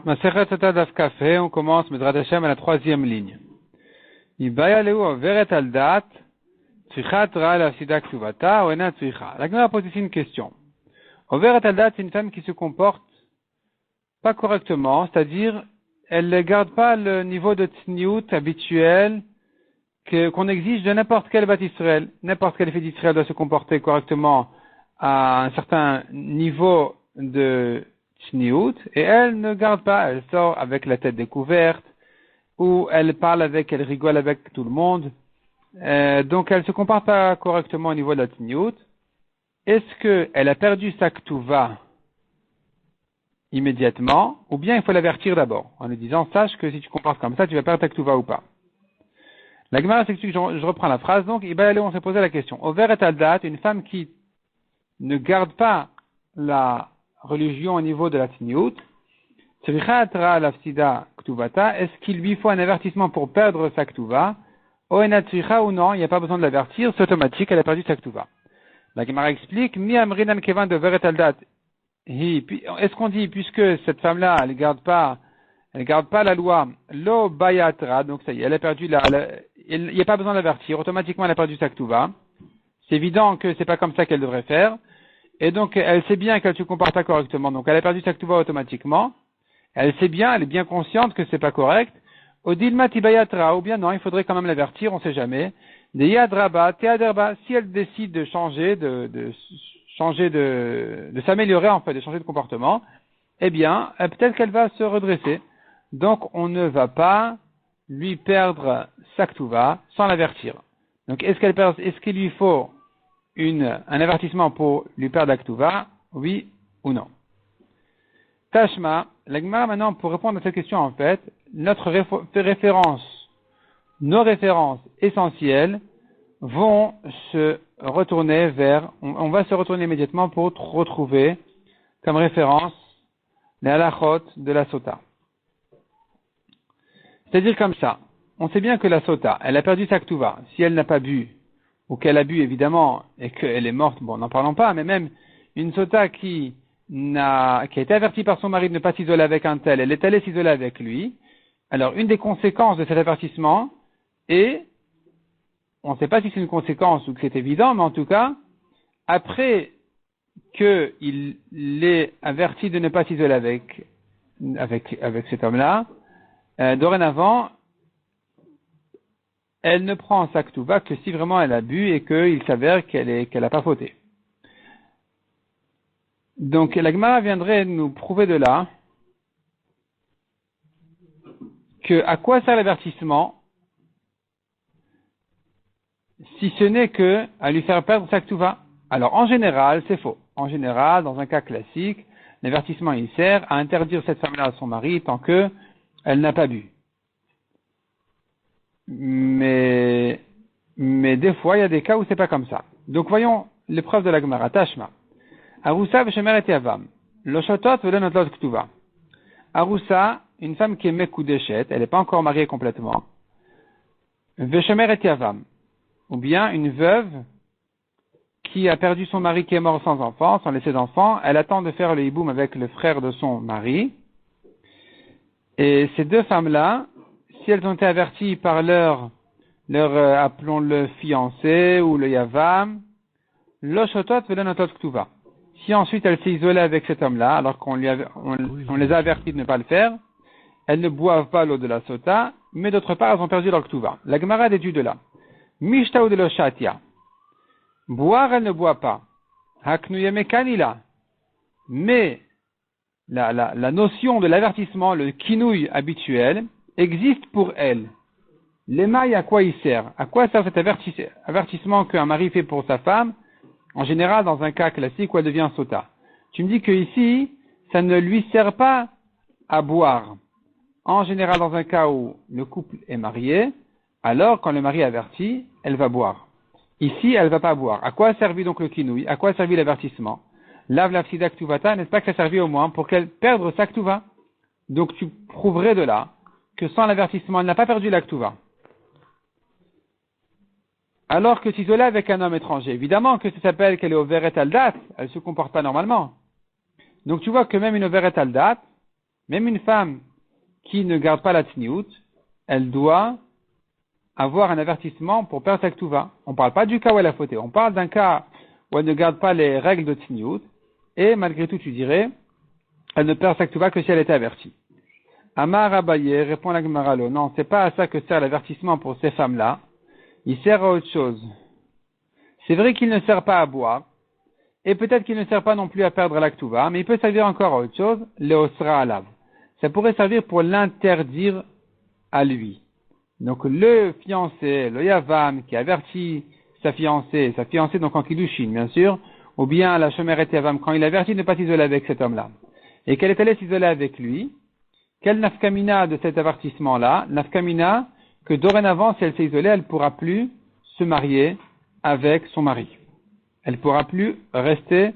Masechet Sota Daf Kafé, on commence Medrat Hashem à la troisième ligne. Ibaya Leu Veret Aldat, Tzrichat Ra Lafsida Ktuvata, ou Ena Tzricha. La Gemara pose ici une question. Veret Aldat, c'est une femme qui se comporte pas correctement, c'est-à-dire, elle ne garde pas le niveau de Tzniut habituel qu'on exige de n'importe quel Bat Israël. N'importe quel fait d'Israël doit se comporter correctement à un certain niveau de Tzniut, et elle ne garde pas, elle sort avec la tête découverte, ou elle parle avec, elle rigole avec tout le monde, donc elle ne se comporte pas correctement au niveau de la Tzniut. Est-ce qu'elle a perdu sa Ktuva immédiatement, ou bien il faut l'avertir d'abord, en lui disant, sache que si tu comportes comme ça, tu vas perdre ta Ktuva ou pas. La Gemara s'explique, je reprends la phrase, donc, on s'est posé la question. Over et Aldat, une femme qui ne garde pas la religion au niveau de la Tzniut, est-ce qu'il lui faut un avertissement pour perdre sa Ktuva, ou non, il n'y a pas besoin de l'avertir, c'est automatique, elle a perdu sa Ktuva. La Gemara explique, est-ce qu'on dit, puisque cette femme-là, elle garde pas la loi, lo bayatra, donc ça y est, elle a perdu il n'y a pas besoin de l'avertir, automatiquement elle a perdu sa Ktuva. C'est évident que c'est pas comme ça qu'elle devrait faire. Et donc, elle sait bien qu'elle se comporte pas correctement. Donc, elle a perdu sa Ktuva automatiquement. Elle sait bien, elle est bien consciente que c'est pas correct. Odilma tibayatra, ou bien non, il faudrait quand même l'avertir, on sait jamais. De yadraba, teaderba, si elle décide de changer, de s'améliorer, en fait, de changer de comportement, eh bien, peut-être qu'elle va se redresser. Donc, on ne va pas lui perdre sa Ktuva sans l'avertir. Donc, est-ce qu'il lui faut un avertissement pour lui perdre la Ktuva, oui ou non? Tashma, la Gemara maintenant, pour répondre à cette question, en fait, nos références essentielles vont se retourner on va se retourner immédiatement pour retrouver comme référence les halachot de la sota. C'est-à-dire comme ça, on sait bien que la sota, elle a perdu sa Ktuva. Si elle n'a pas bu, ou qu'elle a bu évidemment, et qu'elle est morte, bon, n'en parlons pas, mais même une sota qui a été avertie par son mari de ne pas s'isoler avec un tel, elle est allée s'isoler avec lui. Alors, une des conséquences de cet avertissement est, on ne sait pas si c'est une conséquence ou que c'est évident, mais en tout cas, après qu'il l'ait averti de ne pas s'isoler avec cet homme-là, dorénavant, elle ne prend sa Ktuva que si vraiment elle a bu et qu'il s'avère qu'elle n'a pas fauté. Donc la Gemara viendrait nous prouver de là que à quoi sert l'avertissement si ce n'est que à lui faire perdre sa Ktuva. Alors en général, c'est faux. En général, dans un cas classique, l'avertissement il sert à interdire cette femme-là à son mari tant que elle n'a pas bu. Mais des fois, il y a des cas où c'est pas comme ça. Donc voyons l'épreuve de la Gemara. Tashma. Arusa v'shemeret yavam. Lo shotot v'lo notlot ktuva. Arusa, une femme qui est mekudeshet, elle n'est pas encore mariée complètement. V'shemeret yavam. Ou bien une veuve qui a perdu son mari qui est mort sans enfant, sans laisser d'enfant. Elle attend de faire le hiboum avec le frère de son mari. Et ces deux femmes-là, si elles ont été averties par leur appelons-le fiancé ou le yavam, lo shotot v'lo notlot ktuva. Si ensuite elle s'est isolée avec cet homme-là, alors qu'on les a avertis de ne pas le faire, elles ne boivent pas l'eau de la sota, mais d'autre part, elles ont perdu leur ktuva. La Gemara déduit de là. Mishta ou de lo shatia. Boire, elle ne boit pas. Haknuyeme kanila. Mais, la notion de l'avertissement, le kinouille habituel, existe pour elle. L'émail, à quoi il sert? À quoi sert cet avertissement qu'un mari fait pour sa femme? En général, dans un cas classique où elle devient sota. Tu me dis que ici, ça ne lui sert pas à boire. En général, dans un cas où le couple est marié, alors quand le mari est averti, elle va boire. Ici, elle ne va pas boire. À quoi a servi donc le kinouï? À quoi a servi l'avertissement? Lav lafsida ktuvata, n'est-ce pas que ça servi au moins pour qu'elle perde sa ktuva? Donc tu prouverais de là que sans l'avertissement, elle n'a pas perdu la ktuva. Alors que s'isoler avec un homme étranger, évidemment que ça s'appelle qu'elle est overet aldat, elle se comporte pas normalement. Donc tu vois que même une overet aldat, Même une femme qui ne garde pas la tsniout, elle doit avoir un avertissement pour perdre sa ktuva. On ne parle pas du cas où elle a fauté. On parle d'un cas où elle ne garde pas les règles de tsniout, et malgré tout, tu dirais, elle ne perd sa ktuva que si elle était avertie. Amar Abaye répond la Gemara, non, c'est pas à ça que sert l'avertissement pour ces femmes-là. Il sert à autre chose. C'est vrai qu'il ne sert pas à boire, et peut-être qu'il ne sert pas non plus à perdre la ktuva, mais il peut servir encore à autre chose, le osra alav. Ça pourrait servir pour l'interdire à lui. Donc le fiancé, le yavam, qui avertit sa fiancée donc en kiddushin, bien sûr, ou bien la shomeret yavam, quand il avertit de ne pas s'isoler avec cet homme-là, et qu'elle est allée s'isoler avec lui, quelle nafkamina de cet avertissement-là? Nafkamina que dorénavant, si elle s'est isolée, elle ne pourra plus se marier avec son mari. Elle ne pourra plus rester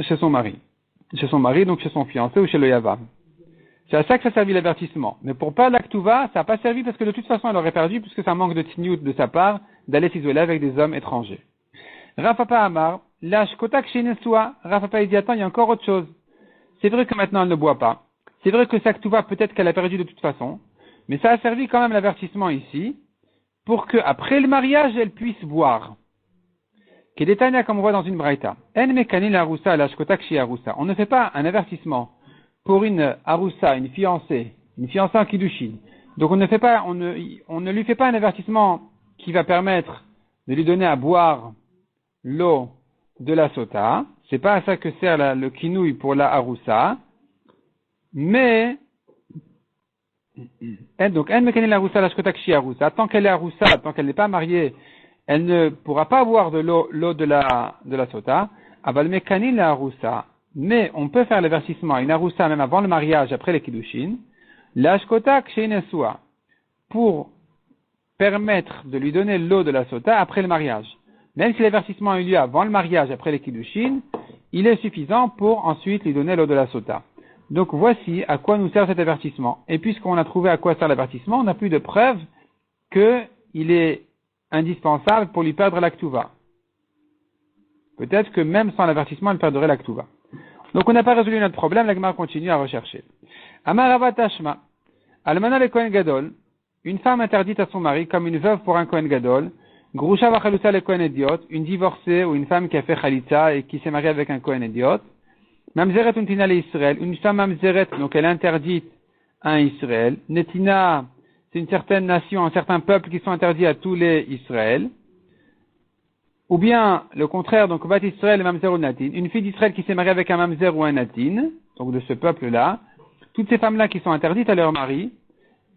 chez son mari. Chez son mari, donc chez son fiancé ou chez le yavam. C'est à ça que ça servi l'avertissement. Mais pour pas l'aktuva, ça n'a pas servi parce que de toute façon, elle aurait perdu puisque ça manque de tniout de sa part d'aller s'isoler avec des hommes étrangers. Rafapa Amar, lâche kotak chez Nesua. Rafapa, il dit, attends, il y a encore autre chose. C'est vrai que maintenant elle ne boit pas. C'est vrai que sa ktuva, peut-être qu'elle a perdu de toute façon. Mais ça a servi quand même l'avertissement ici pour qu'après le mariage, elle puisse boire. Kedetania, comme on voit dans une braïta. En mekanil arusa lâche kotak chez arusa. On ne fait pas un avertissement pour une arusa, une fiancée en kiddushin. Donc on ne lui fait pas un avertissement qui va permettre de lui donner à boire l'eau de la sota. C'est pas à ça que sert le kinouï pour la arusa. Mais, donc, tant qu'elle est arusa, tant qu'elle n'est pas mariée, elle ne pourra pas boire de l'eau de la sota. Aval mekani la arusa. Mais on peut faire l'avertissement à une arusa même avant le mariage, après les kiddushin, l'ashkotak chez Nesua, pour permettre de lui donner l'eau de la sota après le mariage. Même si l'avertissement a eu lieu avant le mariage, après les kiddushin, il est suffisant pour ensuite lui donner l'eau de la sota. Donc voici à quoi nous sert cet avertissement. Et puisqu'on a trouvé à quoi sert l'avertissement, on n'a plus de preuve qu'il est indispensable pour lui perdre la ktuva. Peut-être que même sans l'avertissement, elle perdrait la ktuva. Donc on n'a pas résolu notre problème, la Gemara continue à rechercher. Amar Rabat Tashma, Almana le Kohen Gadol, une femme interdite à son mari comme une veuve pour un Kohen Gadol, Grusha Vachalusa le Kohen Idiot, une divorcée ou une femme qui a fait Khalitza et qui s'est mariée avec un Kohen Idiot, Mamzeret untina le Israël, une femme mamzeret, donc elle est interdite à un Israël. Netina, c'est une certaine nation, un certain peuple qui sont interdits à tous les Israël. Ou bien, le contraire, donc Bat Israël et Mamzer ou Natin, une fille d'Israël qui s'est mariée avec un Mamzer ou un Natin, donc de ce peuple-là. Toutes ces femmes-là qui sont interdites à leur mari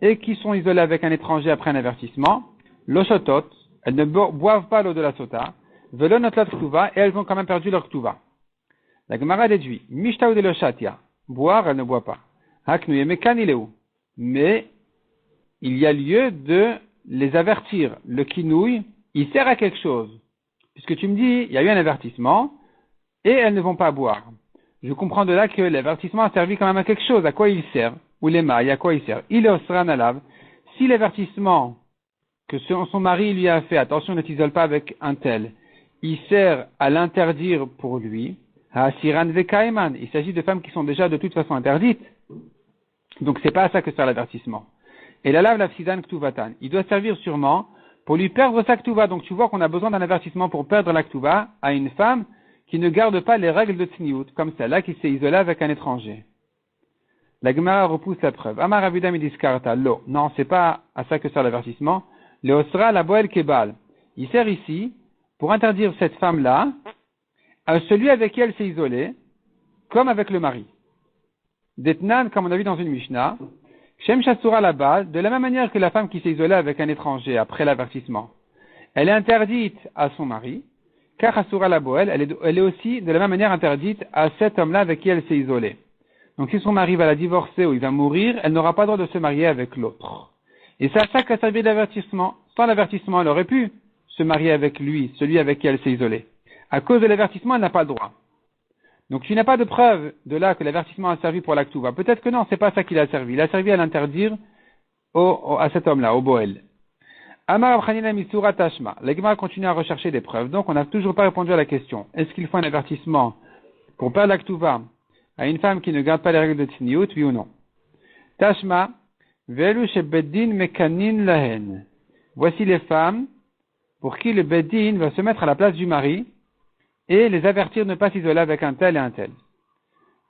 et qui sont isolées avec un étranger après un avertissement, l'oshotot, elles ne boivent pas l'eau de la sota, velonotlat ktuva, et elles ont quand même perdu leur ktuva. La Gemara déduit, Mishtaou de l'Oshatia, boire, elle ne boit pas. Haknouye mekanileu. Mais, il y a lieu de les avertir. Le kinouï, il sert à quelque chose. Puisque tu me dis, il y a eu un avertissement, et elles ne vont pas boire. Je comprends de là que l'avertissement a servi quand même à quelque chose. À quoi il sert? Ou les mailles, à quoi il sert? Il est osran alav. Si l'avertissement que son mari lui a fait, attention, ne t'isole pas avec un tel, il sert à l'interdire pour lui, il s'agit de femmes qui sont déjà de toute façon interdites. Donc c'est pas à ça que sert l'avertissement. Et la lave l'afsidan ktuvatan. Il doit servir sûrement pour lui perdre sa ktuva. Donc tu vois qu'on a besoin d'un avertissement pour perdre la ktuva à une femme qui ne garde pas les règles de tsniout, comme celle-là qui s'est isolée avec un étranger. La Gemara repousse la preuve. Amar avidam idiskarta lo. Non, c'est pas à ça que sert l'avertissement. Le osra la boel kebal. Il sert ici pour interdire cette femme-là à celui avec qui elle s'est isolée, comme avec le mari. Detnan, comme on a vu dans une Mishnah, Shem Shassura là-bas, de la même manière que la femme qui s'est isolée avec un étranger après l'avertissement, elle est interdite à son mari, car Asura la Boel, elle est aussi de la même manière interdite à cet homme-là avec qui elle s'est isolée. Donc si son mari va la divorcer ou il va mourir, elle n'aura pas le droit de se marier avec l'autre. Et c'est à ça qu'a servi l'avertissement. Sans l'avertissement, elle aurait pu se marier avec lui, celui avec qui elle s'est isolée. À cause de l'avertissement, elle n'a pas le droit. Donc tu n'as pas de preuve de là que l'avertissement a servi pour l'aktuva. Peut-être que non, c'est pas ça qu'il a servi. Il a servi à l'interdire à cet homme-là, au Boel. Amar Abchanina Misura Tashma. La Gemara continue à rechercher des preuves. Donc on n'a toujours pas répondu à la question. Est-ce qu'il faut un avertissement pour perdre l'aktuva à une femme qui ne garde pas les règles de Tzniut, oui ou non? Tashma, velu shebeddin mekanin lahen. Voici les femmes pour qui le beddin va se mettre à la place du mari et les avertir de ne pas s'isoler avec un tel et un tel.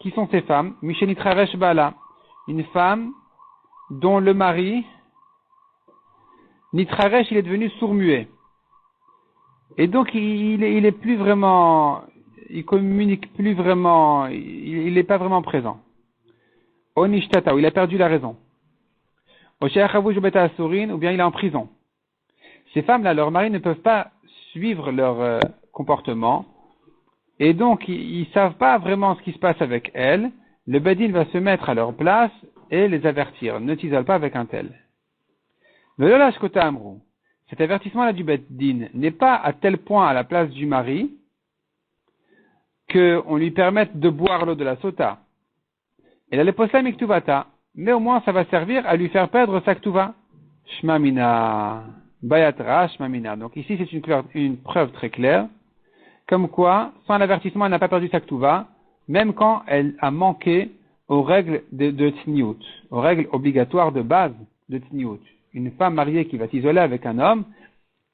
Qui sont ces femmes? Mishenitraresh bala, une femme dont le mari, Nitraresh, il est devenu sourd-muet. Et donc, il est plus vraiment, il communique plus vraiment, il n'est pas vraiment présent. Onishtata, où il a perdu la raison. Osheachavuj beta asurin, ou bien il est en prison. Ces femmes-là, leurs maris ne peuvent pas suivre leur comportement, et donc ils savent pas vraiment ce qui se passe avec elles. Le bedin va se mettre à leur place et les avertir. Ne t'isole pas avec un tel. Cet avertissement-là du bedin n'est pas à tel point à la place du mari qu'on lui permette de boire l'eau de la sota. Et la leposla miktuvata, mais au moins ça va servir à lui faire perdre sa ktuva. Shmamina, bayatra, shmamina. Donc ici c'est une preuve très claire, comme quoi, sans l'avertissement, elle n'a pas perdu sa ktuva, même quand elle a manqué aux règles de Tzniut, aux règles obligatoires de base de Tzniut. Une femme mariée qui va s'isoler avec un homme,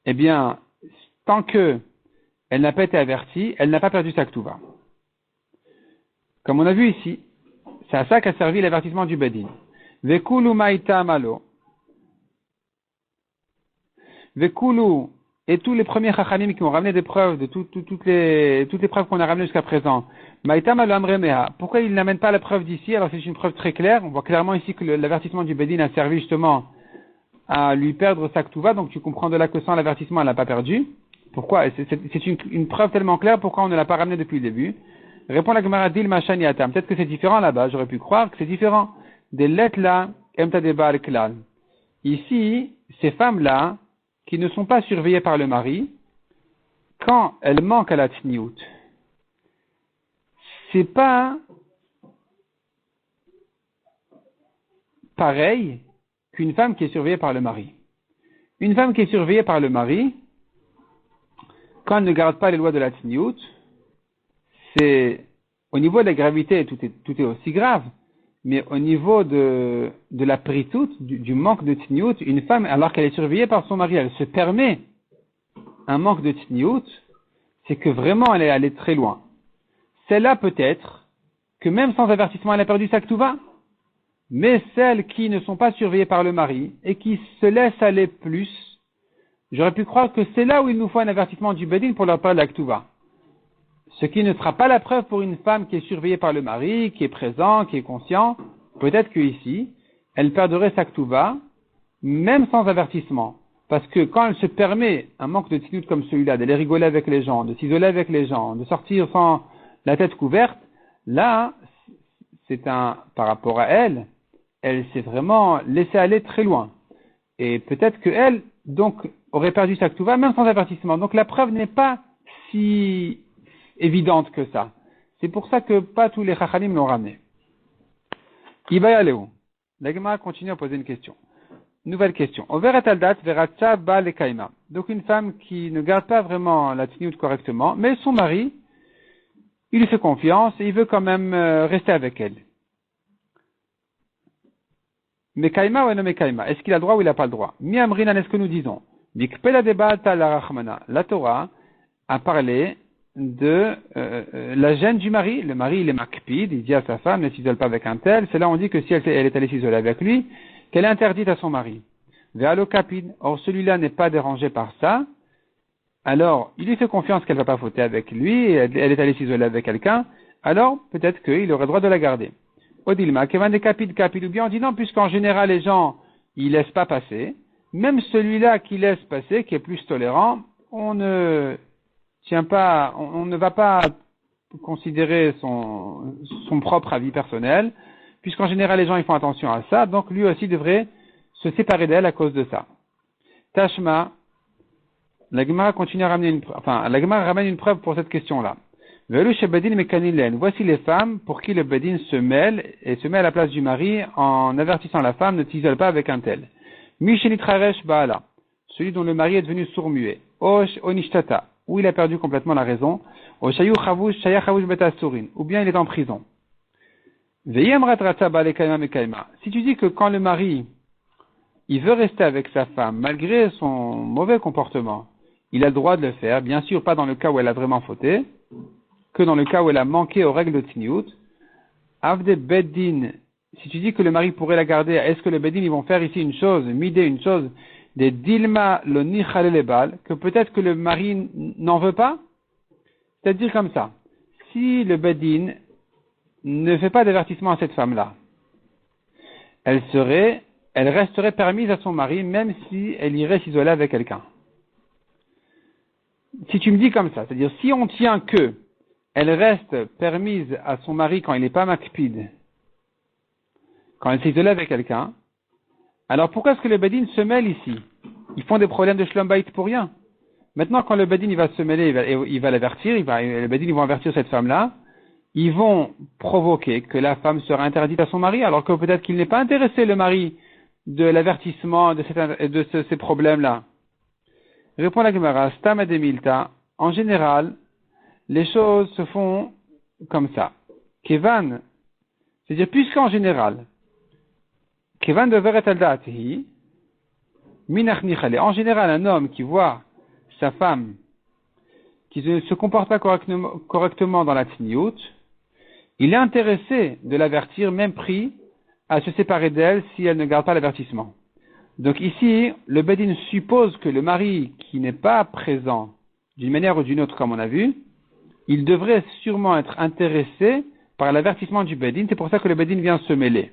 eh bien, tant que elle n'a pas été avertie, elle n'a pas perdu sa ktuva. Comme on a vu ici, c'est à ça qu'a servi l'avertissement du bedin. Vekulu maïta malo. Vekulu, et tous les premiers chachamim qui ont ramené des preuves de toutes les preuves qu'on a ramenées jusqu'à présent. Maïta malo amremeha. Pourquoi ils n'amènent pas la preuve d'ici? Alors c'est une preuve très claire. On voit clairement ici que l'avertissement du bedin a servi justement à lui perdre sa ktuva. Donc tu comprends de là que sans l'avertissement, elle n'a pas perdu. Pourquoi? C'est une preuve tellement claire. Pourquoi on ne l'a pas ramené depuis le début? Répond la Gemara Dil Machaniatam. Peut-être que c'est différent là-bas. J'aurais pu croire que c'est différent. Des lettres là, Emtadeba Klal. Ici, ces femmes-là, qui ne sont pas surveillées par le mari, quand elles manquent à la Tzniut, c'est pas pareil qu'une femme qui est surveillée par le mari. Une femme qui est surveillée par le mari, quand elle ne garde pas les lois de la Tzniut, c'est, au niveau de la gravité, tout est aussi grave, mais au niveau de la pritout, du manque de Tzniut, une femme, alors qu'elle est surveillée par son mari, elle se permet un manque de Tzniut, c'est que vraiment elle est allée très loin. Celle-là peut-être que même sans avertissement elle a perdu sa ktuva, mais celles qui ne sont pas surveillées par le mari et qui se laissent aller plus, j'aurais pu croire que c'est là où il nous faut un avertissement du bedin pour leur parler de la ktuva. Ce qui ne sera pas la preuve pour une femme qui est surveillée par le mari, qui est présent, qui est conscient. Peut-être que ici, elle perdrait sa ktuva, même sans avertissement. Parce que quand elle se permet un manque de tzniut comme celui-là, d'aller rigoler avec les gens, de s'isoler avec les gens, de sortir sans la tête couverte, là, par rapport à elle s'est vraiment laissée aller très loin. Et peut-être qu'elle, donc, aurait perdu sa ktuva, même sans avertissement. Donc la preuve n'est pas si évidente que ça. C'est pour ça que pas tous les chachamim l'ont ramené. Ibaya Léo. La Gemara continue à poser une question. Nouvelle question. Overet aldat veratsa ba lekaima. Donc une femme qui ne garde pas vraiment la tzniut correctement, mais son mari, il lui fait confiance et il veut quand même rester avec elle. Mekaima ou non mekaima? Est-ce qu'il a le droit ou il n'a pas le droit? Mi amrinan, est-ce que nous disons? Dikpela debata la rachmana. La Torah a parlé de la gêne du mari. Le mari, il est makpid, il dit à sa femme, ne s'isole pas avec un tel. C'est là on dit que si elle est allée s'isoler avec lui, qu'elle est interdite à son mari. Ve'alo kapid. Or, celui-là n'est pas dérangé par ça. Alors, il lui fait confiance qu'elle ne va pas fauter avec lui, elle est allée s'isoler avec quelqu'un. Alors, peut-être qu'il aurait droit de la garder. Odilma, kevan de kapid, ou bien on dit non, puisqu'en général, les gens, ils laissent pas passer. Même celui-là qui laisse passer, qui est plus tolérant, on ne va pas considérer son propre avis personnel, puisqu'en général les gens ils font attention à ça, donc lui aussi devrait se séparer d'elle à cause de ça. Tashma, la Gemara continue à ramener la Gemara ramène une preuve pour cette question-là. Voici les femmes pour qui le bedin se mêle à la place du mari en avertissant la femme ne t'isole pas avec un tel. Mishenitraresh baala, celui dont le mari est devenu sourd-muet. Osh onishtata, où il a perdu complètement la raison. Ou bien il est en prison. Si tu dis que quand le mari, il veut rester avec sa femme, malgré son mauvais comportement, il a le droit de le faire, bien sûr pas dans le cas où elle a vraiment fauté, que dans le cas où elle a manqué aux règles de Tniout. Avde Beddin, si tu dis que le mari pourrait la garder, est-ce que les Beddin ils vont faire ici une chose, midé une chose, des Dilma lo Nichalelebal, que peut-être que le mari n'en veut pas? C'est-à-dire comme ça. Si le Beddin ne fait pas d'avertissement à cette femme-là, elle resterait permise à son mari, même si elle irait s'isoler avec quelqu'un. Si tu me dis comme ça, c'est-à-dire si on tient que elle reste permise à son mari quand il n'est pas makpid, quand elle s'isole avec quelqu'un, alors pourquoi est-ce que le Bedin se mêle ici? Ils font des problèmes de shlom bayit pour rien. Maintenant, quand le Bedin il va se mêler, il va l'avertir, le Bedin ils vont avertir cette femme-là, ils vont provoquer que la femme sera interdite à son mari, alors que peut-être qu'il n'est pas intéressé, le mari, de l'avertissement, de ces problèmes-là. Répond la Gemara, Stam Ademilta, en général, les choses se font comme ça. Kevan, c'est-à-dire puisqu'en général, Kevan deveret al da'atihi, minach nichale. En général, un homme qui voit sa femme qui ne se comporte pas correctement dans la tniout, il est intéressé de l'avertir, même pris à se séparer d'elle si elle ne garde pas l'avertissement. Donc ici, le Bedin suppose que le mari qui n'est pas présent d'une manière ou d'une autre, comme on a vu, il devrait sûrement être intéressé par l'avertissement du Bedin. C'est pour ça que le Bedin vient se mêler.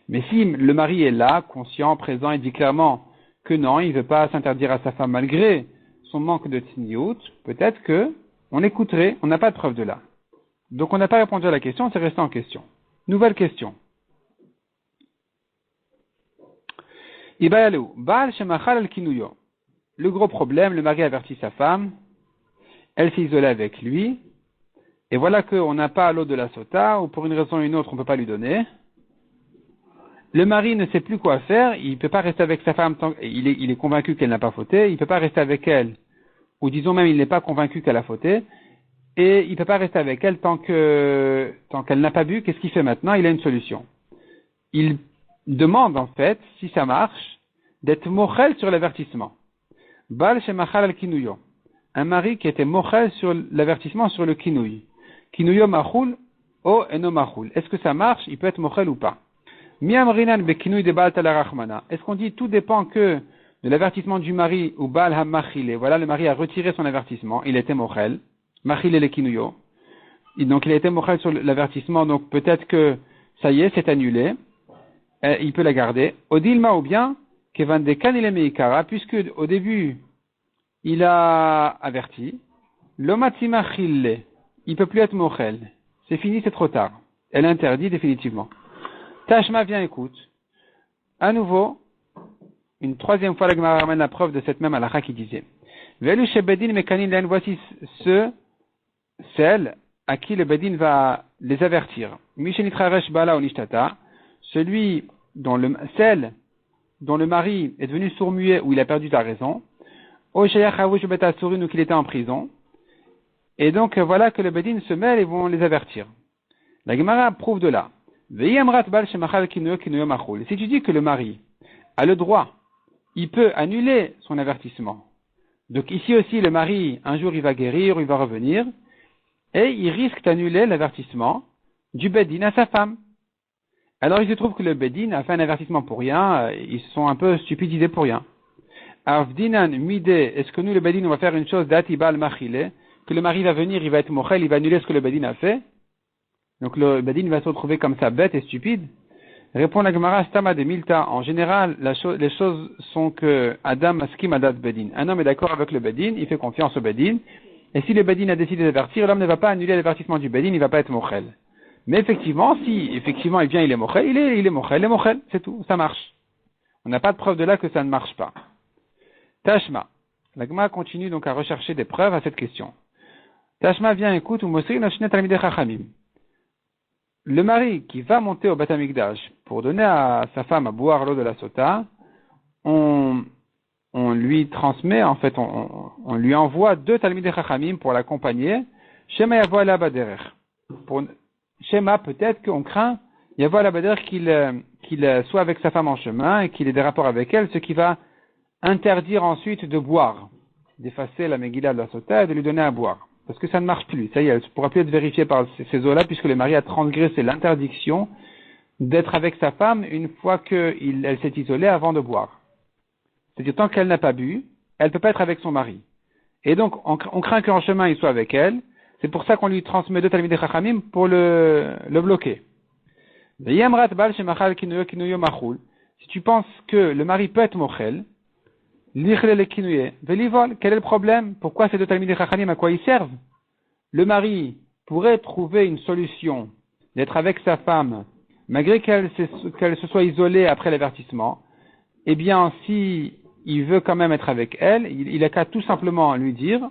Mais si le mari est là, conscient, présent, et dit clairement que non, il ne veut pas s'interdire à sa femme malgré son manque de tniout, peut-être que on écouterait, on n'a pas de preuve de là. Donc on n'a pas répondu à la question, c'est resté en question. Nouvelle question. Ibayalou, Baal Shemachal al-Kinuyo. Le gros problème, le mari avertit sa femme, elle s'est isolée avec lui, et voilà qu'on n'a pas l'eau de la sota, ou pour une raison ou une autre, on ne peut pas lui donner. Le mari ne sait plus quoi faire, il ne peut pas rester avec sa femme, il est convaincu qu'elle n'a pas fauté, il ne peut pas rester avec elle, ou disons même il n'est pas convaincu qu'elle a fauté, et il ne peut pas rester avec elle tant qu'elle n'a pas bu. Qu'est-ce qu'il fait maintenant? Il a une solution. Il demande en fait, si ça marche, d'être mochel sur l'avertissement. Bal shemachal al kinuyo. Un mari qui était mochel sur l'avertissement sur le kinouy. Kinuyo machoul, o eno machoul. Est-ce que ça marche? Il peut être mochel ou pas? Miamrinan be kinouy de baal talarachmana. Est-ce qu'on dit tout dépend que de l'avertissement du mari ou baal ha-machile? Voilà, le mari a retiré son avertissement, il était mochel. Machile le kinuyo. Donc il a été mochel sur l'avertissement, donc peut-être que ça y est, c'est annulé. Il peut la garder. Odilma ou bien, Kevan de Kanile Meikara, puisque au début, il a averti, Lomatima Chille, il peut plus être mochel. C'est fini, c'est trop tard. Elle interdit définitivement. Tashma, viens, écoute. À nouveau, une troisième fois, la Gemara ramène la preuve de cette même halakha qui disait, Velu Shebedin Mekanin Len, voici celle à qui le Bedin va les avertir. Mishenitraresh Bala ou Nishtata, celle dont le mari est devenu sourd-muet ou il a perdu la raison, ou qu'il était en prison, et donc voilà que le Bedin se mêle et vont les avertir. La Gemara prouve de là. Si tu dis que le mari a le droit, il peut annuler son avertissement. Donc ici aussi le mari, un jour il va guérir ou il va revenir, et il risque d'annuler l'avertissement du Bedin à sa femme. Alors il se trouve que le Bedin a fait un avertissement pour rien, ils sont un peu stupidisés pour rien. Avdinan mide, est-ce que nous le Bedin on va faire une chose d'atibal machile, que le mari va venir, il va être mochel, il va annuler ce que le Bedin a fait. Donc le Bedin va se retrouver comme ça bête et stupide. Répond la Gemara Stama de Milta, en général les choses sont que Adam askim adat Bedin. Un homme est d'accord avec le Bedin, il fait confiance au Bedin, et si le Bedin a décidé d'avertir, l'homme ne va pas annuler l'avertissement du Bedin, il ne va pas être mochel. Mais effectivement, si effectivement il est mochel, il est mochel, c'est tout, ça marche. On n'a pas de preuve de là que ça ne marche pas. Tashma. La Gemara continue donc à rechercher des preuves à cette question. Tashma vient, écoute, ou Mosri Noshne Talmidei Chachamim. Le mari qui va monter au Beth Amikdash pour donner à sa femme à boire l'eau de la sota, on lui transmet, en fait, on lui envoie 2 Talmidei Chachamim pour l'accompagner, Shema Yavo Ela Baderer, Shema, peut-être qu'on craint, il y a la badr qu'il soit avec sa femme en chemin et qu'il ait des rapports avec elle, ce qui va interdire ensuite de boire, d'effacer la Megillah de la Sota et de lui donner à boire. Parce que ça ne marche plus. Ça y est, elle ne pourra plus être vérifiée par ces eaux-là puisque le mari a transgressé l'interdiction d'être avec sa femme une fois qu'elle s'est isolée avant de boire. C'est-à-dire, tant qu'elle n'a pas bu, elle ne peut pas être avec son mari. Et donc, on craint qu'en chemin, il soit avec elle. C'est pour ça qu'on lui transmet deux Talmidei Chachamim pour le bloquer. Si tu penses que le mari peut être mochel, quel est le problème? Pourquoi ces deux Talmidei Chachamim, à quoi ils servent? Le mari pourrait trouver une solution d'être avec sa femme, malgré qu'elle se soit isolée après l'avertissement. Eh bien, si il veut quand même être avec elle, il a qu'à tout simplement lui dire,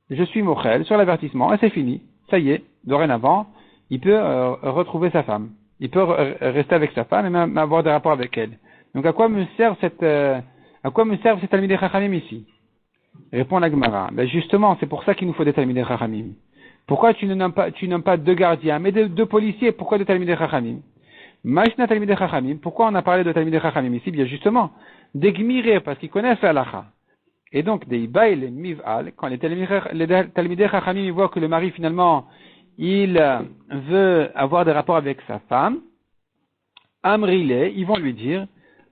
je suis mochel sur l'avertissement, et c'est fini. Ça y est, dorénavant, il peut retrouver sa femme. Il peut rester avec sa femme et même avoir des rapports avec elle. Donc, à quoi me servent ces Talmidei Chachamim ici? Répond la Gemara. Ben justement, c'est pour ça qu'il nous faut des Talmidei Chachamim. Pourquoi tu nommes pas deux gardiens, mais deux policiers? Pourquoi des Talmidei Chachamim? Ma'ishna Talmidei Chachamim. Pourquoi on a parlé de Talmidei Chachamim ici? Bien justement, des Gmiré, parce qu'ils connaissent la halacha. Et donc, des Ibaï, les Miv'al, quand les Talmidei Chachamim ils voient que le mari finalement, il veut avoir des rapports avec sa femme, Amrile, ils vont lui dire,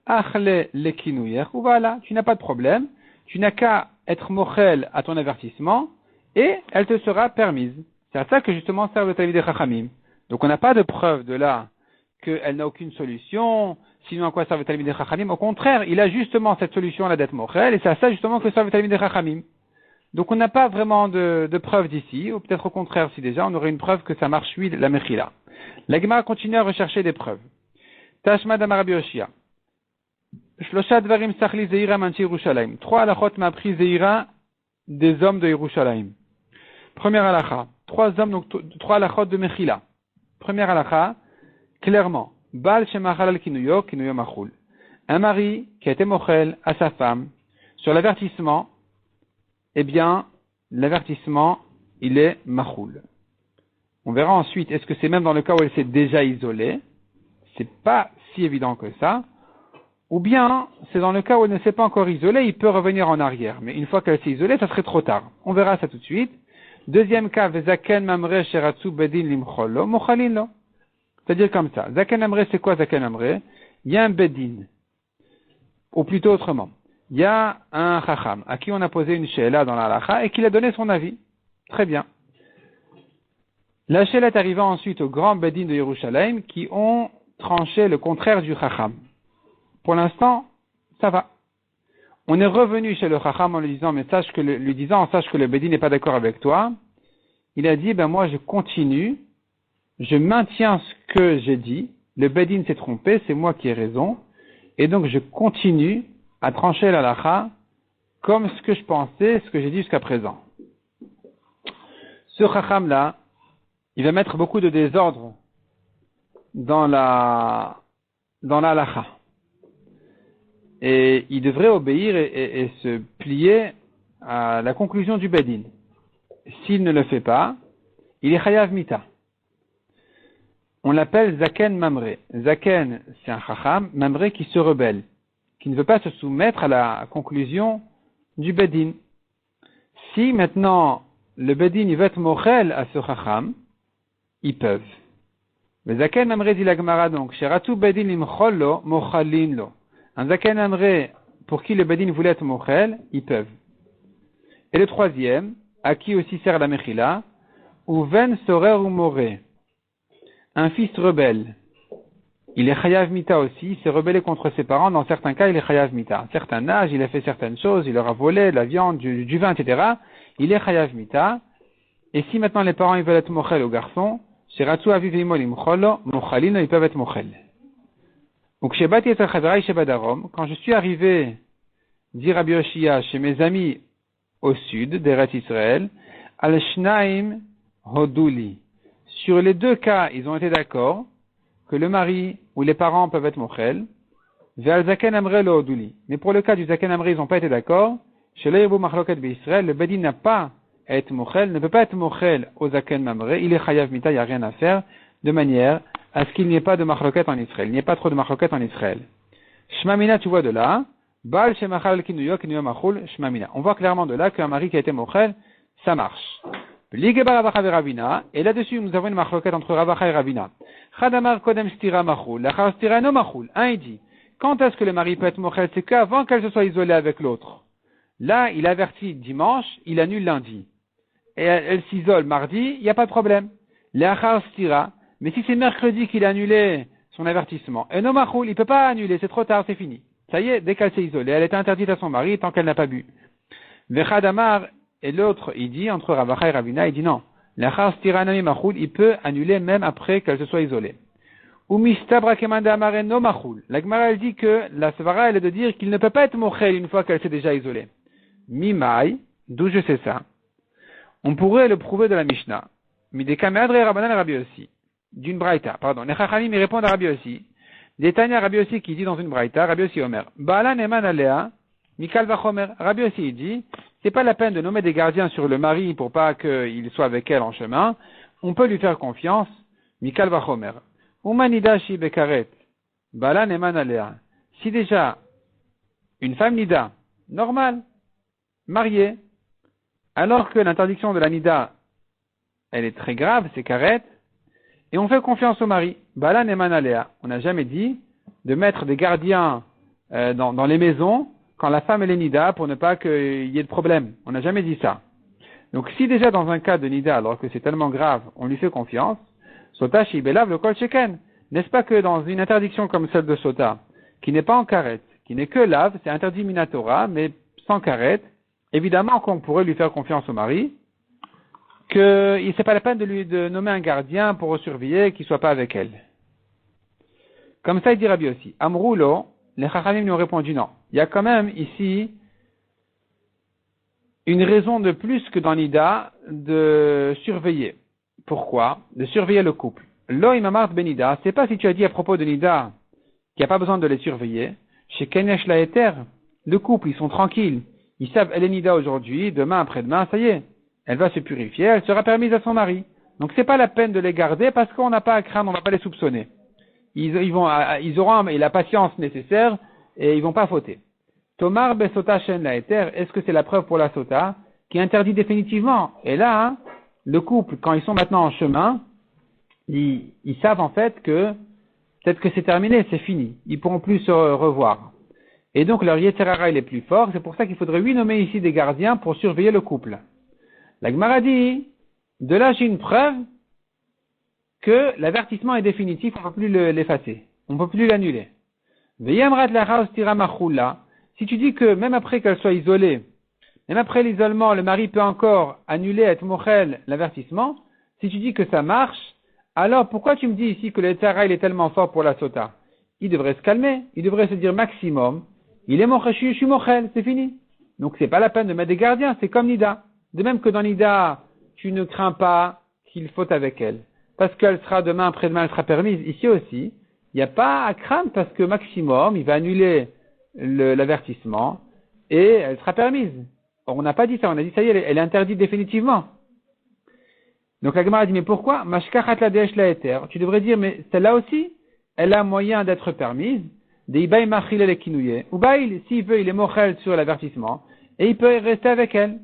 Achle le kinouyer, ou voilà, tu n'as pas de problème, tu n'as qu'à être mochel à ton avertissement, et elle te sera permise. C'est à ça que justement servent le Talmidei Chachamim. Donc on n'a pas de preuve de là qu'elle n'a aucune solution, sinon à quoi servent le Talmidei Chachamim? Au contraire, il a justement cette solution-là d'être mochel, et c'est à ça justement que servent le Talmidei Chachamim. Donc on n'a pas vraiment de preuve d'ici, ou peut-être au contraire, si déjà on aurait une preuve que ça marche, oui, la Mechila. La Gemara continue à rechercher des preuves. Tashma d'Amar Rabbi Yoshia. Shlosha dvarim sachli zeira manchi Yerushalayim. 3 halachot m'a appris zeira des hommes de Yerushalayim. Première halacha. 3 halachot de Mechila. Première halacha, clairement. Bal shemachal kinuyo machul. Un mari qui a été mochel à sa femme sur l'avertissement, eh bien, l'avertissement, il est machul. On verra ensuite, est-ce que c'est même dans le cas où elle s'est déjà isolée? C'est pas si évident que ça. Ou bien, c'est dans le cas où elle ne s'est pas encore isolée, il peut revenir en arrière. Mais une fois qu'elle s'est isolée, ça serait trop tard. On verra ça tout de suite. Deuxième cas, Vezaken mamre sheratsu bedin limcholo, mochalin lo. C'est-à-dire comme ça. Zaken mamre, c'est quoi Zaken mamre? Il y a un bedin. Ou plutôt autrement. Il y a un chacham à qui on a posé une she'ela dans la halacha et qui a donné son avis. Très bien. La she'ela est arrivée ensuite au grand bedin de Yerushalayim qui ont tranché le contraire du chacham. Pour l'instant, ça va. On est revenu chez le chacham en lui disant, sache que le bedin n'est pas d'accord avec toi. Il a dit, moi je continue, je maintiens ce que j'ai dit, le bedin s'est trompé, c'est moi qui ai raison, et donc je continue à trancher la halacha comme ce que je pensais, ce que j'ai dit jusqu'à présent. Ce chacham-là, il va mettre beaucoup de désordre dans la halacha. Et il devrait obéir et se plier à la conclusion du bedin. S'il ne le fait pas, il est chayav mita. On l'appelle zaken mamre. Zaken, c'est un chacham, mamre qui se rebelle, qui ne veut pas se soumettre à la conclusion du bedin. Si maintenant le bedin il veut être mochel à ce chacham, ils peuvent. Mais zaken mamre dit la Gemara donc, sheratu bedin limcholo mochalin lo. Un zaken amré pour qui le bedin voulait être mochel, ils peuvent. Et le troisième, à qui aussi sert la mechila, ou ven sorer ou moré. Un fils rebelle. Il est chayav mita aussi, il s'est rebellé contre ses parents, dans certains cas il est chayav mita. À un certain âge, il a fait certaines choses, il leur a volé de la viande, du vin, etc. Il est chayav mita. Et si maintenant les parents ils veulent être mochel au garçon, sheratu aviv imol imcholo, mochalino, ils peuvent être mochel. Donc, quand je suis arrivé, dit Rabbi Yoshia, chez mes amis au sud d'Eretz Israël, al-shnaim hoduli. Sur les deux cas, ils ont été d'accord que le mari ou les parents peuvent être mochel, ve'al zaken amre lo hoduli. Mais pour le cas du zaken amre, ils n'ont pas été d'accord. Chez l'Erebu machloket be'Israël, le bedin n'a pas à être mochel, ne peut pas être mochel au zaken amre, il est chayav mita, il n'y a rien à faire. de manière à ce qu'il n'y ait pas de machloket en Israël. Il n'y ait pas trop de machloket en Israël. Shmamina, tu vois de là. Baal shemachal kinuyo kinuyo machul shmamina. On voit clairement de là qu'un mari qui a été mochel, ça marche. Ligeba Ravacha et Ravina. Et là-dessus, nous avons une machloket entre Ravacha et Ravina. Chadamar kodem stira machul. Lachar stira no machul. Un, il dit, quand est-ce que le mari peut être mochel? C'est qu'avant qu'elle se soit isolée avec l'autre. Là, il avertit dimanche, il annule lundi. Et elle s'isole mardi, il n'y a pas de problème. Lachar stira. Mais si c'est mercredi qu'il a annulé son avertissement, et no machul, il peut pas annuler, c'est trop tard, c'est fini. Ça y est, dès qu'elle s'est isolée, elle est interdite à son mari tant qu'elle n'a pas bu. Vechadamar, et l'autre, il dit, entre Ravacha et Ravina, il dit non. L'achar stiranami machoul, il peut annuler même après qu'elle se soit isolée. Ou mistabra kemanda amare no machoul. La Gemara, elle dit que la svara, elle est de dire qu'il ne peut pas être mochel une fois qu'elle s'est déjà isolée. Mimai, d'où je sais ça. On pourrait le prouver de la Mishnah. Midekameadre Rabbanan Rabbi aussi. D'une braïta, pardon. Les Chachamim, ils répondent à Rabbi aussi. Des Tanya Rabbi aussi qui dit dans une braïta, Rabbi aussi Omer. Baalan eman alea, Mikal vachomer. Rabbi aussi, il dit, c'est pas la peine de nommer des gardiens sur le mari pour pas qu'il soit avec elle en chemin. On peut lui faire confiance. Mikal vachomer. Umanidashi bekaret. Baalan eman alea. Si déjà, une femme nida, normale, mariée, alors que l'interdiction de la nida, elle est très grave, c'est karet, et on fait confiance au mari. Baalan eman alea. On n'a jamais dit de mettre des gardiens dans les maisons quand la femme elle est nida pour ne pas qu'il y ait de problème. On n'a jamais dit ça. Donc si déjà dans un cas de nida, alors que c'est tellement grave, on lui fait confiance, sota shibelav le kol sheken. N'est-ce pas que dans une interdiction comme celle de sota, qui n'est pas en karet, qui n'est que lave, c'est interdit minatora, mais sans karet, évidemment qu'on pourrait lui faire confiance au mari, que c'est pas la peine de nommer un gardien pour surveiller qu'il soit pas avec elle. Comme ça, il dit Rabbi aussi. Amroulo, les Chachamim nous ont répondu non. Il y a quand même ici une raison de plus que dans l'Ida de surveiller. Pourquoi? De surveiller le couple. Lo imamart benida, c'est pas si tu as dit à propos de Nida qu'il n'y a pas besoin de les surveiller. Chez Kenesh Laeter, le couple, ils sont tranquilles. Ils savent, elle est Nida aujourd'hui, demain, après-demain, ça y est. Elle va se purifier, elle sera permise à son mari. Donc c'est pas la peine de les garder parce qu'on n'a pas à craindre, on va pas les soupçonner. Ils auront la patience nécessaire et ils vont pas fauter. Tomar besota shen laeter, est-ce que c'est la preuve pour la sota qui interdit définitivement? Et là, hein, le couple, quand ils sont maintenant en chemin, ils savent en fait que peut-être que c'est terminé, c'est fini. Ils pourront plus se revoir. Et donc leur yetzerara il est plus fort. C'est pour ça qu'il faudrait lui nommer ici des gardiens pour surveiller le couple. La Gemara dit, de là j'ai une preuve que l'avertissement est définitif, on ne peut plus l'effacer, on ne peut plus l'annuler. Si tu dis que même après qu'elle soit isolée, même après l'isolement, le mari peut encore annuler et mochel l'avertissement, si tu dis que ça marche, alors pourquoi tu me dis ici que le tzara il est tellement fort pour la sota? Il devrait se calmer, il devrait se dire maximum, il est mochel, je suis mochel, c'est fini. Donc c'est pas la peine de mettre des gardiens, c'est comme Nida. De même que dans Nida, tu ne crains pas qu'il faute avec elle. Parce qu'elle sera demain, après-demain, elle sera permise. Ici aussi, il n'y a pas à craindre parce que maximum, il va annuler l'avertissement et elle sera permise. Or, on n'a pas dit ça, on a dit ça y est, elle est interdite définitivement. Donc la Gemara dit, mais pourquoi? Tu devrais dire, mais celle-là aussi, elle a moyen d'être permise. Ou bail, s'il veut, il est mochel sur l'avertissement et il peut rester avec elle.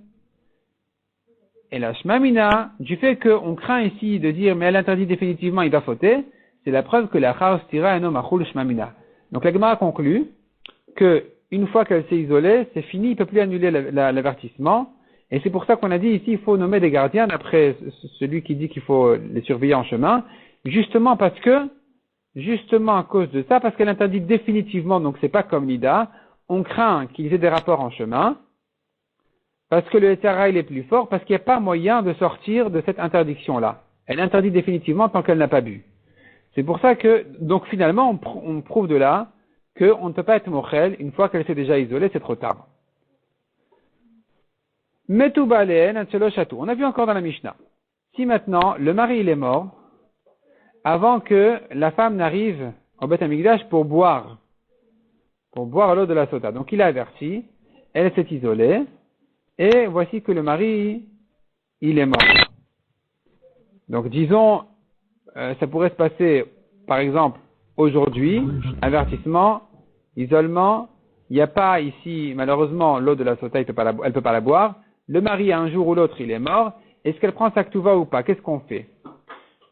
Et la shmamina, du fait qu'on craint ici de dire, mais elle interdit définitivement, il va fauter, c'est la preuve que la chaos tira eno machul shmamina. Donc la Gemara conclut que une fois qu'elle s'est isolée, c'est fini, il ne peut plus annuler l'avertissement. Et c'est pour ça qu'on a dit ici, il faut nommer des gardiens, d'après celui qui dit qu'il faut les surveiller en chemin, justement à cause de ça, parce qu'elle interdit définitivement, donc c'est pas comme Nida, on craint qu'ils aient des rapports en chemin, parce que le tzara il est plus fort, parce qu'il n'y a pas moyen de sortir de cette interdiction-là. Elle interdit définitivement tant qu'elle n'a pas bu. C'est pour ça que, donc finalement, on prouve de là qu'on ne peut pas être mochel une fois qu'elle s'est déjà isolée, c'est trop tard. Metubalen atseloshatu. On a vu encore dans la Mishnah. Si maintenant, le mari il est mort, avant que la femme n'arrive au Beth Amikdash pour boire l'eau de la sota. Donc il a averti, elle s'est isolée, et voici que le mari, il est mort. Donc disons, ça pourrait se passer, par exemple, aujourd'hui, avertissement, isolement, il n'y a pas ici, malheureusement, l'eau de la sota, elle peut pas la boire. Le mari, un jour ou l'autre, il est mort. Est-ce qu'elle prend sa ktuva ou pas? Qu'est-ce qu'on fait?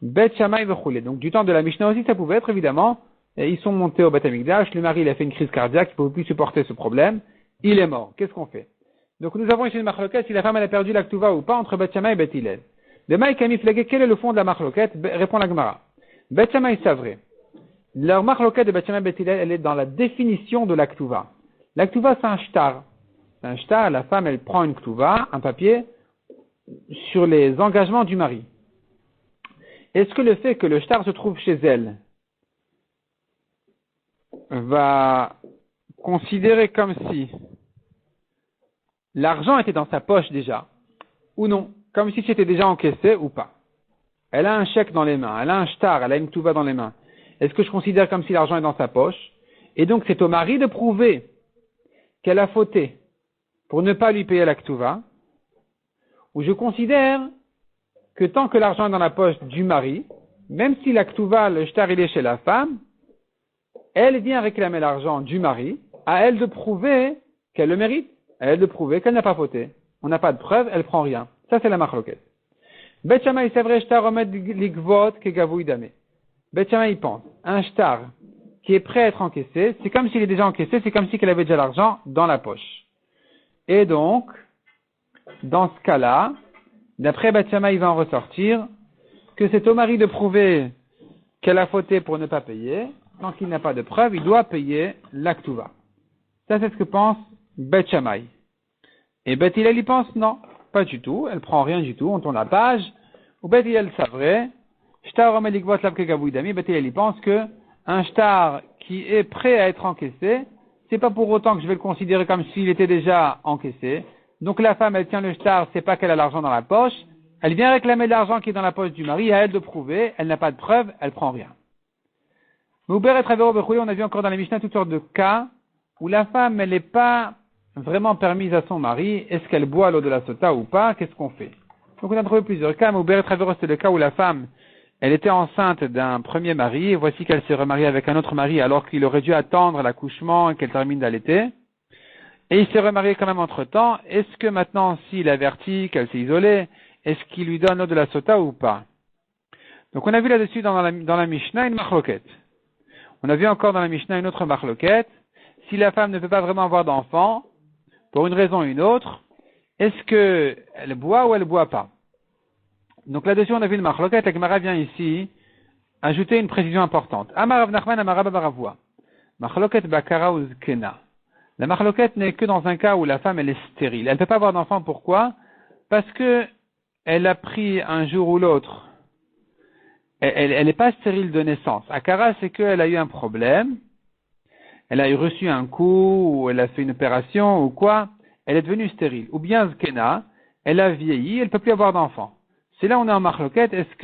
Bet Shammai v'chulé. Donc, du temps de la Mishnah aussi, ça pouvait être, évidemment, ils sont montés au Beth Amikdash, le mari, il a fait une crise cardiaque, il ne pouvait plus supporter ce problème, il est mort. Qu'est-ce qu'on fait? Donc, nous avons ici une marloquette, si la femme, elle a perdu la ktuva ou pas, entre Bet Shammai et Bet Hillel. De Maï Kami Flegé, quel est le fond de la marloquette? Répond la Gemara. Bet Shammai, c'est vrai. Leur marloquette de Bet Shammai et Bet Hillel, elle est dans la définition de la ktuva. La ktuva, c'est un shtar. C'est un shtar, la femme, elle prend une ktuva, un papier, sur les engagements du mari. Est-ce que le fait que le shtar se trouve chez elle va considérer comme si l'argent était dans sa poche déjà, ou non, comme si c'était déjà encaissé ou pas? Elle a un chèque dans les mains, elle a un shtar, elle a une ktuva dans les mains. Est-ce que je considère comme si l'argent est dans sa poche? Et donc c'est au mari de prouver qu'elle a fauté pour ne pas lui payer la ktuva, ou je considère que tant que l'argent est dans la poche du mari, même si la ktuva, le shtar, il est chez la femme, elle vient réclamer l'argent du mari, à elle de prouver qu'elle le mérite, à elle de prouver qu'elle n'a pas fauté. On n'a pas de preuve, elle prend rien. Ça, c'est la marloquette. Bet Shammai, c'est vrai, shtar omed ligvot ke gavouy damé. Bet Shammai, il pense, un shtar qui est prêt à être encaissé, c'est comme s'il est déjà encaissé, c'est comme si qu'elle avait déjà l'argent dans la poche. Et donc, dans ce cas-là, d'après Bet Shammai, il va en ressortir que c'est au mari de prouver qu'elle a fauté pour ne pas payer. Tant qu'il n'a pas de preuve, il doit payer la ktuva. Ça, c'est ce que pense Bet Shammai. Et Bet Hillel, il pense non, pas du tout, elle prend rien du tout, on tourne la page. Ou Bet Hillel, c'est vrai, shtar omelikvot lav kegavouy dami, Bet Hillel, il pense que un shtar qui est prêt à être encaissé, c'est pas pour autant que je vais le considérer comme s'il était déjà encaissé. Donc la femme, elle tient le shtar, c'est pas qu'elle a l'argent dans la poche, elle vient réclamer l'argent qui est dans la poche du mari, à elle de prouver, elle n'a pas de preuve, elle prend rien. Mouber et Travero Bechouli, on a vu encore dans les Mishnah toutes sortes de cas où la femme, elle n'est pas vraiment permise à son mari. Est-ce qu'elle boit l'eau de la sota ou pas? Qu'est-ce qu'on fait? Donc on a trouvé plusieurs cas. Mouber et Travero, c'est le cas où la femme, elle était enceinte d'un premier mari, et voici qu'elle s'est remariée avec un autre mari alors qu'il aurait dû attendre l'accouchement et qu'elle termine d'allaiter. Et il s'est remarié quand même entre-temps. Est-ce que maintenant, s'il avertit qu'elle s'est isolée, est-ce qu'il lui donne l'eau de la sota ou pas? Donc on a vu là-dessus dans la Mishnah une marloquette. On a vu encore dans la Mishnah une autre marloquette. Si la femme ne peut pas vraiment avoir d'enfant, pour une raison ou une autre, est-ce qu'elle boit ou elle ne boit pas? Donc là-dessus, on a vu une marloquette. La Gemara vient ici ajouter une précision importante. Amar Rav Nachman, Amar Rabba bar Avua. Marloquette bakara ou zkena. La marloquette n'est que dans un cas où la femme elle est stérile. Elle ne peut pas avoir d'enfant. Pourquoi? Parce que elle a pris un jour ou l'autre. Elle n'est pas stérile de naissance. Akara, c'est qu'elle a eu un problème. Elle a reçu un coup, ou elle a fait une opération, ou quoi. Elle est devenue stérile. Ou bien zkena, elle a vieilli, elle ne peut plus avoir d'enfant. C'est là où on est en marloquette. Est-ce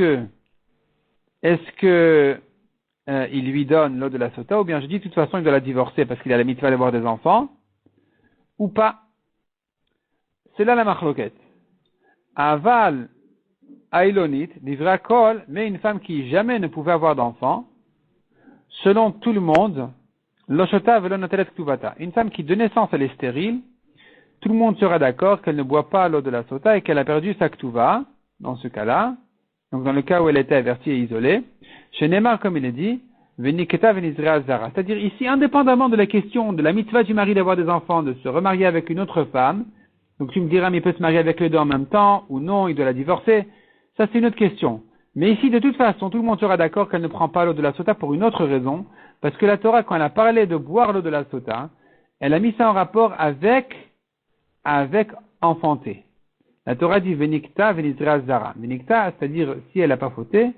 que il lui donne l'eau de la sota, ou bien je dis de toute façon il doit la divorcer parce qu'il a la mitzvah d'avoir des enfants, ou pas? C'est là la marloquette. Aval Ailonit, livra kol, mais une femme qui jamais ne pouvait avoir d'enfant, selon tout le monde, loshota velonotelet ktuvata. Une femme qui de naissance elle est stérile, tout le monde sera d'accord qu'elle ne boit pas l'eau de la sota et qu'elle a perdu sa ktuva, dans ce cas-là, donc dans le cas où elle était avertie et isolée. Chez Neymar, comme il est dit, veniketa venizra zara. C'est-à-dire ici, indépendamment de la question de la mitzvah du mari d'avoir des enfants, de se remarier avec une autre femme, donc tu me diras, mais il peut se marier avec les deux en même temps, ou non, il doit la divorcer. Ça, c'est une autre question. Mais ici, de toute façon, tout le monde sera d'accord qu'elle ne prend pas l'eau de la sota pour une autre raison, parce que la Torah, quand elle a parlé de boire l'eau de la sota, elle a mis ça en rapport avec enfanter. La Torah dit Venikta Venizra Zara. Venikta, c'est-à-dire si elle n'a pas fauté,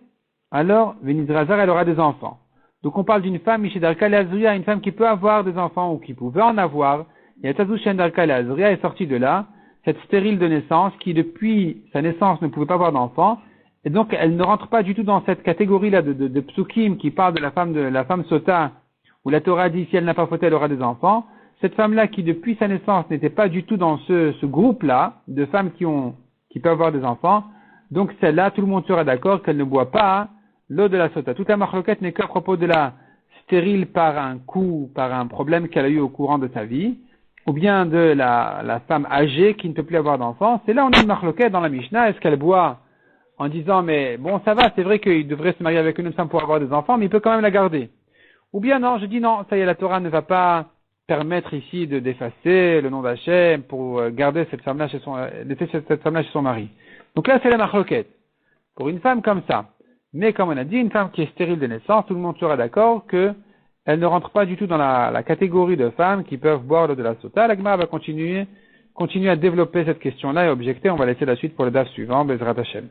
alors Venizra Zara, elle aura des enfants. Donc on parle d'une femme, Mishidarka Leazria, une femme qui peut avoir des enfants ou qui pouvait en avoir. Et Tazu Shendarka Leazria est sortie de là, cette stérile de naissance qui depuis sa naissance ne pouvait pas avoir d'enfants. Et donc elle ne rentre pas du tout dans cette catégorie-là de psukim qui parle de la femme sota, où la Torah dit si elle n'a pas fauté, elle aura des enfants. Cette femme-là qui depuis sa naissance n'était pas du tout dans ce groupe-là de femmes qui peuvent avoir des enfants, donc celle-là, tout le monde sera d'accord qu'elle ne boit pas l'eau de la sota. Toute la marloquette n'est qu'à propos de la stérile par un coup, par un problème qu'elle a eu au courant de sa vie, ou bien de la femme âgée qui ne peut plus avoir d'enfants. C'est là on a une marloquette dans la Mishnah. Est-ce qu'elle boit en disant, mais bon, ça va, c'est vrai qu'il devrait se marier avec une autre femme pour avoir des enfants, mais il peut quand même la garder. Ou bien non, je dis non, ça y est, la Torah ne va pas permettre ici d'effacer le nom d'Hachem pour garder cette femme-là laisser cette femme-là chez son mari. Donc là, c'est la marloquette. Pour une femme comme ça. Mais comme on a dit, une femme qui est stérile de naissance, tout le monde sera d'accord que elle ne rentre pas du tout dans la catégorie de femmes qui peuvent boire l'eau de la sota. La Gemara va continuer à développer cette question-là et objecter. On va laisser la suite pour le DAF suivant, Bezrat Hashem.